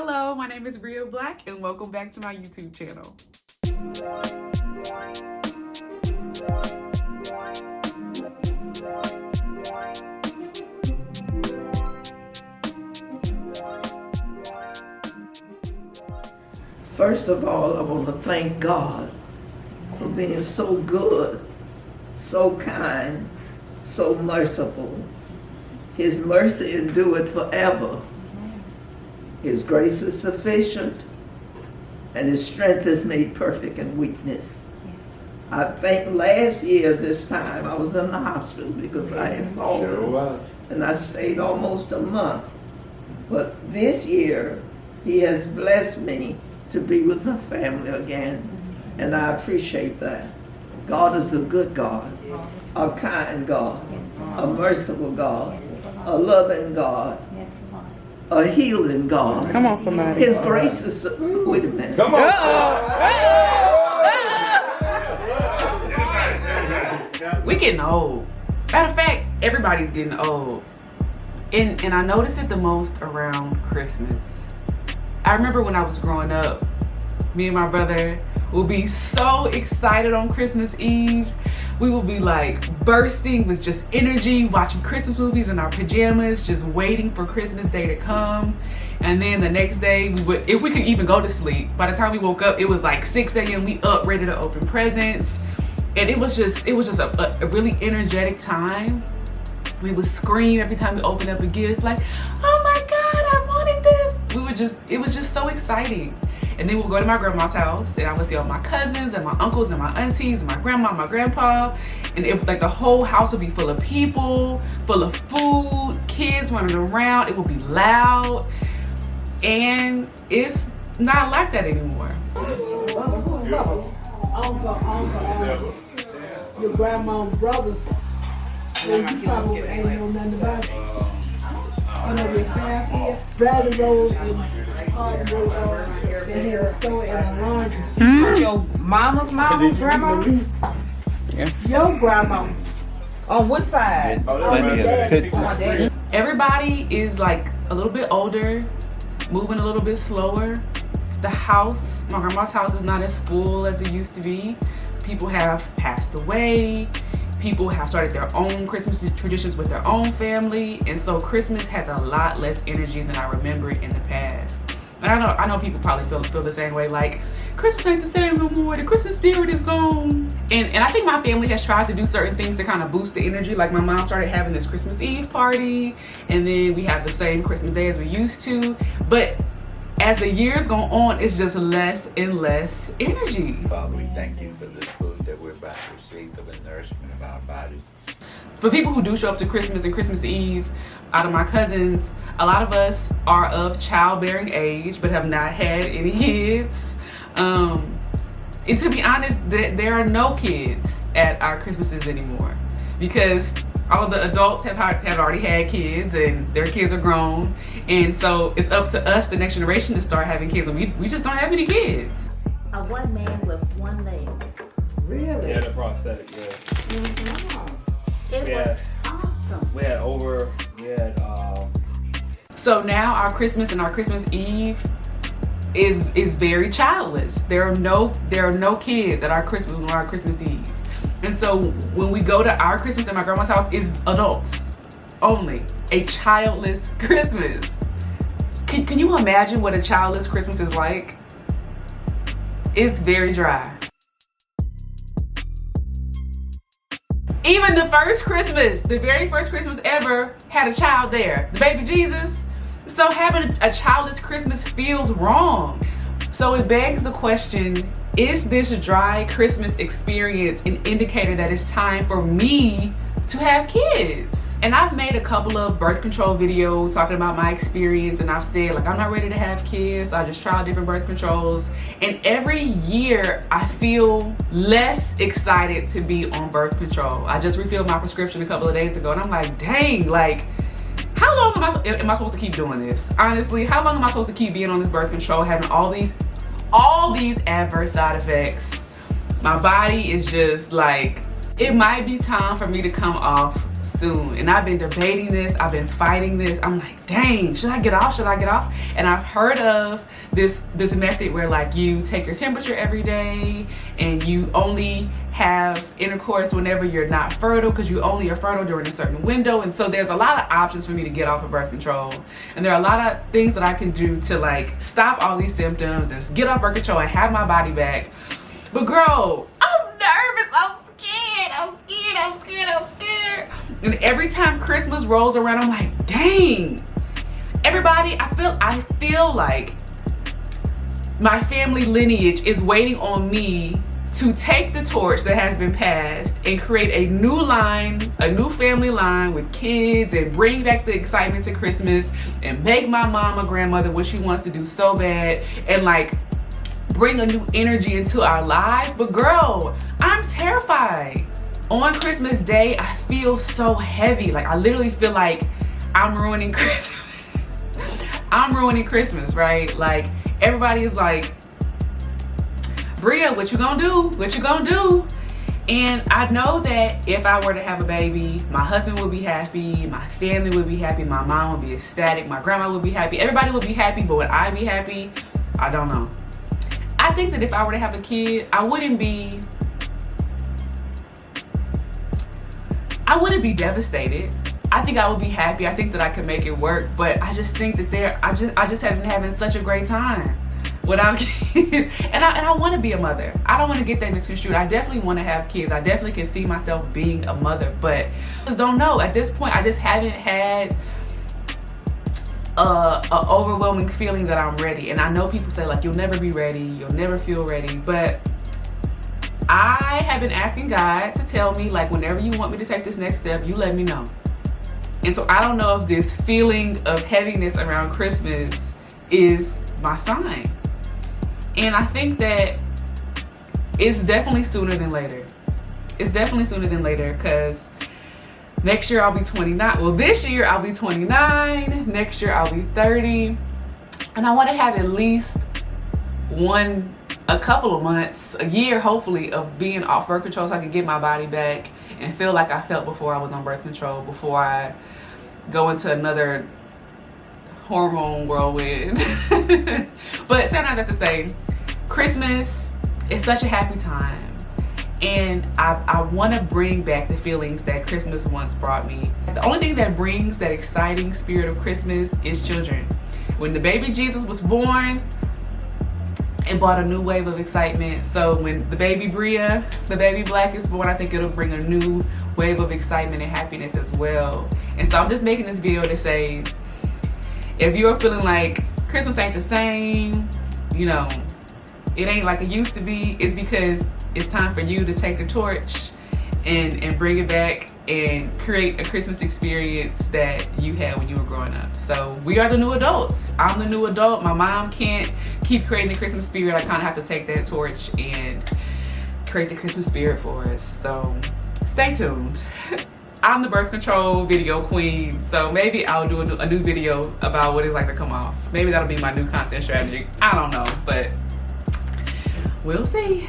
Hello, my name is Bria Black and welcome back to my YouTube channel. First of all, I want to thank God for being so good, so kind, so merciful. His mercy endureth forever. His grace is sufficient, and His strength is made perfect in weakness. I think last year this time I was in the hospital because I had fallen, and I stayed almost a month. But this year, He has blessed me to be with my family again, and I appreciate that. God is a good God, a kind God, a merciful God, a loving God, a healing God. Come on, somebody. His grace is, wait a minute. Come on. We getting old. Matter of fact, everybody's getting old. And I noticed it the most around Christmas. I remember when I was growing up, me and my brother would be so excited on Christmas Eve. We would be like bursting with just energy, watching Christmas movies in our pajamas, just waiting for Christmas Day to come. And then the next day, we would, if we could even go to sleep, by the time we woke up, it was like 6 a.m. We up, ready to open presents. And it was just a really energetic time. We would scream every time we opened up a gift, like, oh my God, I wanted this. It was just so exciting. And then we'll go to my grandma's house and I would see all my cousins and my uncles and my aunties and my grandma and my grandpa. And it was like the whole house would be full of people, full of food, kids running around. It would be loud. And it's not like that anymore. Uncle, your grandma's brother. You probably ain't know nothing about it. One of your family, Bradley Road and Hard Road, they had a store in a laundry. Your mama's mama, grandma? Yeah. Your grandma. On what side? Everybody is like a little bit older, moving a little bit slower. The house, my grandma's house, is not as full as it used to be. People have passed away. People have started their own Christmas traditions with their own family. And so Christmas has a lot less energy than I remember it in the past. And I know people probably feel the same way, like, Christmas ain't the same no more, the Christmas spirit is gone. And I think my family has tried to do certain things to kind of boost the energy. Like my mom started having this Christmas Eve party, and then we have the same Christmas Day as we used to. But as the years go on, it's just less and less energy. Father, we thank you for this food that we're about to receive for the nourishment of our bodies. For people who do show up to Christmas and Christmas Eve, out of my cousins, a lot of us are of childbearing age but have not had any kids. And to be honest, there are no kids at our Christmases anymore because all of the adults have already had kids and their kids are grown. And so it's up to us, the next generation, to start having kids. And we just don't have any kids. A one man with one leg. Really? Yeah, the prosthetic, yeah. Wow. It was awesome. We had So now our Christmas and our Christmas Eve is very childless. There are no kids at our Christmas nor our Christmas Eve. And so when we go to our Christmas at my grandma's house, it's adults only. A childless Christmas. Can you imagine what a childless Christmas is like? It's very dry. Even the first Christmas, the very first Christmas ever, had a child there, the baby Jesus. So having a childless Christmas feels wrong. So it begs the question, is this dry Christmas experience an indicator that it's time for me to have kids? And I've made a couple of birth control videos talking about my experience, and I've said, like, I'm not ready to have kids. I just tried different birth controls. And every year I feel less excited to be on birth control. I just refilled my prescription a couple of days ago, and I'm like, dang, like, how long am I supposed to keep doing this? Honestly, how long am I supposed to keep being on this birth control, having all these adverse side effects? My body is just like, it might be time for me to come off soon. And I've been debating this, I've been fighting this. I'm like, dang, should I get off? Should I get off? And I've heard of this method where like you take your temperature every day and you only have intercourse whenever you're not fertile, because you only are fertile during a certain window. And so there's a lot of options for me to get off of birth control. And there are a lot of things that I can do to like stop all these symptoms and get off birth control and have my body back. But girl, I'm nervous, I'm scared. And every time Christmas rolls around, I'm like, dang. Everybody, I feel like my family lineage is waiting on me to take the torch that has been passed and create a new line, a new family line with kids, and bring back the excitement to Christmas and make my mom a grandmother, what she wants to do so bad, and like bring a new energy into our lives. But girl, I'm terrified. On Christmas Day, I feel so heavy. Like I literally feel like I'm ruining Christmas. I'm ruining Christmas, right? Like everybody is like, Bria, what you gonna do? What you gonna do? And I know that if I were to have a baby, my husband would be happy, my family would be happy, my mom would be ecstatic, my grandma would be happy, everybody would be happy, but would I be happy? I don't know. I think that if I were to have a kid, I wouldn't be devastated. I think I would be happy. I think that I could make it work, but I just think that I just have been having such a great time without kids. And I want to be a mother. I don't want to get that misconstrued. I definitely want to have kids. I definitely can see myself being a mother, but I just don't know. At this point, I just haven't had a overwhelming feeling that I'm ready. And I know people say like, you'll never be ready, you'll never feel ready, but I have been asking God to tell me like, whenever you want me to take this next step, you let me know. And so I don't know if this feeling of heaviness around Christmas is my sign. And I think that it's definitely sooner than later. It's definitely sooner than later, because next year I'll be 29. Well, this year I'll be 29. Next year I'll be 30. And I want to have at least a couple of months, a year hopefully, of being off birth control so I can get my body back and feel like I felt before I was on birth control, before I go into another hormone whirlwind. But sound like that to say, Christmas is such a happy time. And I want to bring back the feelings that Christmas once brought me. The only thing that brings that exciting spirit of Christmas is children. When the baby Jesus was born, it brought a new wave of excitement. So when the baby Bria, the baby Black, is born, I think it'll bring a new wave of excitement and happiness as well. And so I'm just making this video to say, if you're feeling like Christmas ain't the same, you know, it ain't like it used to be, it's because it's time for you to take the torch and bring it back and create a Christmas experience that you had when you were growing up. So we are the new adults. I'm the new adult. My mom can't keep creating the Christmas spirit. I kind of have to take that torch and create the Christmas spirit for us. So stay tuned. I'm the birth control video queen, so maybe I'll do a new video about what it's like to come off. Maybe that'll be my new content strategy. I don't know, but we'll see.